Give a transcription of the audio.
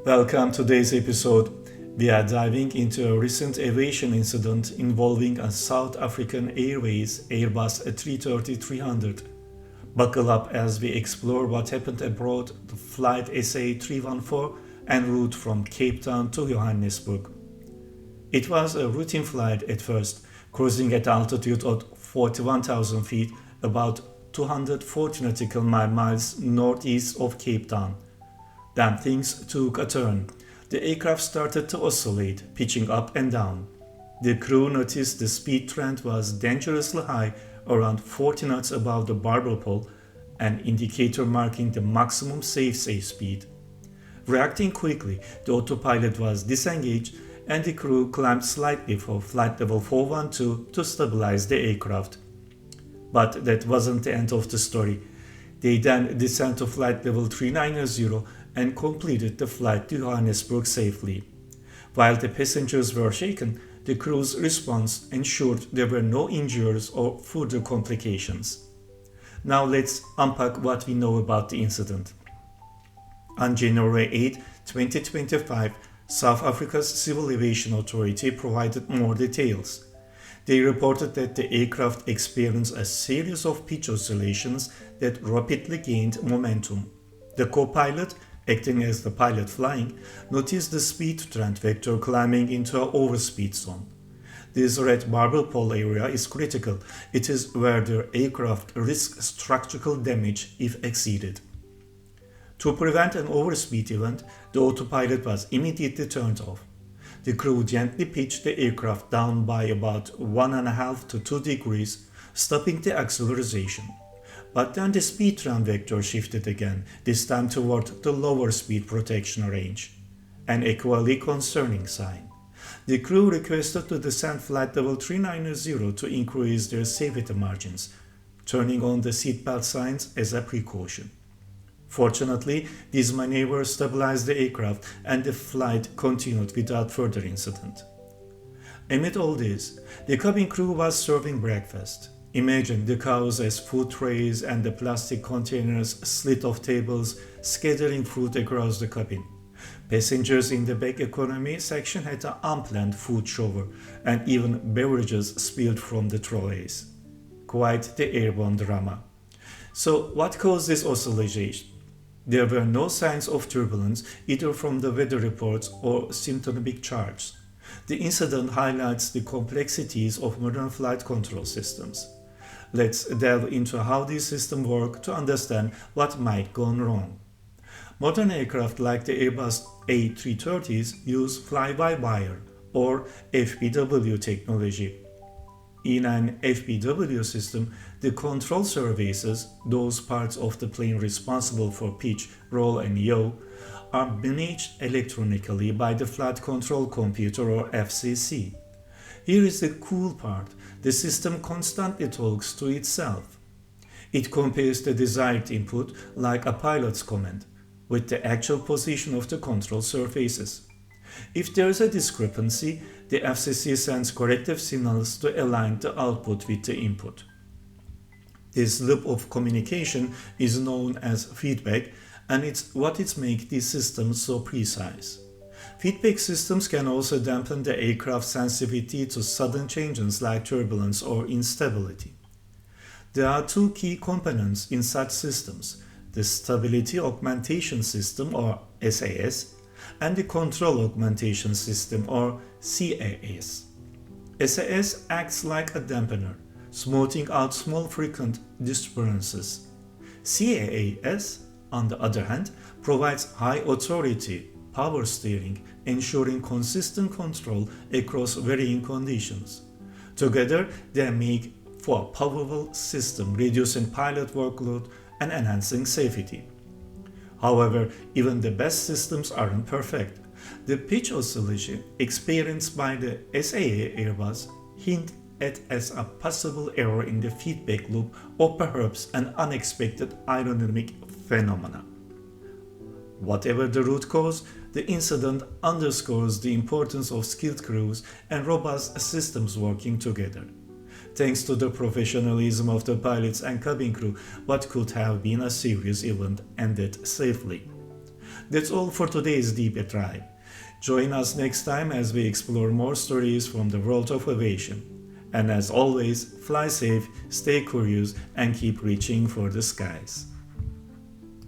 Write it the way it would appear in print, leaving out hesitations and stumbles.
Welcome to today's episode. We are diving into a recent aviation incident involving a South African Airways Airbus A330-300. Buckle up as we explore what happened aboard the flight SAA A314 en route from Cape Town to Johannesburg. It was a routine flight at first, cruising at altitude of 41,000 feet, about 240 nautical miles northeast of Cape Town. Then things took a turn. The aircraft started to oscillate, pitching up and down. The crew noticed the speed trend was dangerously high, around 40 knots above the barbell pole, an indicator marking the maximum safe speed. Reacting quickly, the autopilot was disengaged and the crew climbed slightly for flight level 412 to stabilize the aircraft. But that wasn't the end of the story. They then descended to flight level 390 and completed the flight to Johannesburg safely. While the passengers were shaken, the crew's response ensured there were no injuries or further complications. Now let's unpack what we know about the incident. On January 8, 2025, South Africa's Civil Aviation Authority provided more details. They reported that the aircraft experienced a series of pitch oscillations that rapidly gained momentum. The co-pilot, acting as the pilot flying, noticed the speed trend vector climbing into an overspeed zone. This red barbell pole area is critical. It is where the aircraft risks structural damage if exceeded. To prevent an overspeed event, the autopilot was immediately turned off. The crew gently pitched the aircraft down by about 1.5 to 2 degrees, stopping the acceleration. But then the speed trend vector shifted again, this time toward the lower speed protection range. An equally concerning sign. The crew requested to descend flight level 390 to increase their safety margins, turning on the seatbelt signs as a precaution. Fortunately, these maneuvers stabilized the aircraft and the flight continued without further incident. Amid all this, the cabin crew was serving breakfast. Imagine the chaos as food trays and the plastic containers slid off tables, scattering food across the cabin. Passengers in the back economy section had an unplanned food shower, and even beverages spilled from the trays. Quite the airborne drama. So, what caused this oscillation? There were no signs of turbulence either from the weather reports or symptomatic charts. The incident highlights the complexities of modern flight control systems. Let's delve into how these systems work to understand what might go wrong. Modern aircraft like the Airbus A330s use fly-by-wire or FPW technology. In an FPW system, the control surfaces, those parts of the plane responsible for pitch, roll and yaw, are managed electronically by the Flight Control Computer or FCC. Here is the cool part: the system constantly talks to itself. It compares the desired input, like a pilot's command, with the actual position of the control surfaces. If there is a discrepancy, the FCC sends corrective signals to align the output with the input. This loop of communication is known as feedback, and it's what makes these systems so precise. Feedback systems can also dampen the aircraft's sensitivity to sudden changes like turbulence or instability. There are two key components in such systems: the Stability Augmentation System or SAS and the Control Augmentation System or CAS. SAS acts like a dampener, smoothing out small frequent disturbances. CAS, on the other hand, provides high authority, power steering, ensuring consistent control across varying conditions. Together, they make for a powerful system, reducing pilot workload and enhancing safety. However, even the best systems aren't perfect. The pitch oscillation experienced by the SAA Airbus hint at as a possible error in the feedback loop or perhaps an unexpected aerodynamic phenomena. Whatever the root cause, the incident underscores the importance of skilled crews and robust systems working together. Thanks to the professionalism of the pilots and cabin crew, what could have been a serious event ended safely. That's all for today's Deep Dive. Join us next time as we explore more stories from the world of aviation. And as always, fly safe, stay curious, and keep reaching for the skies.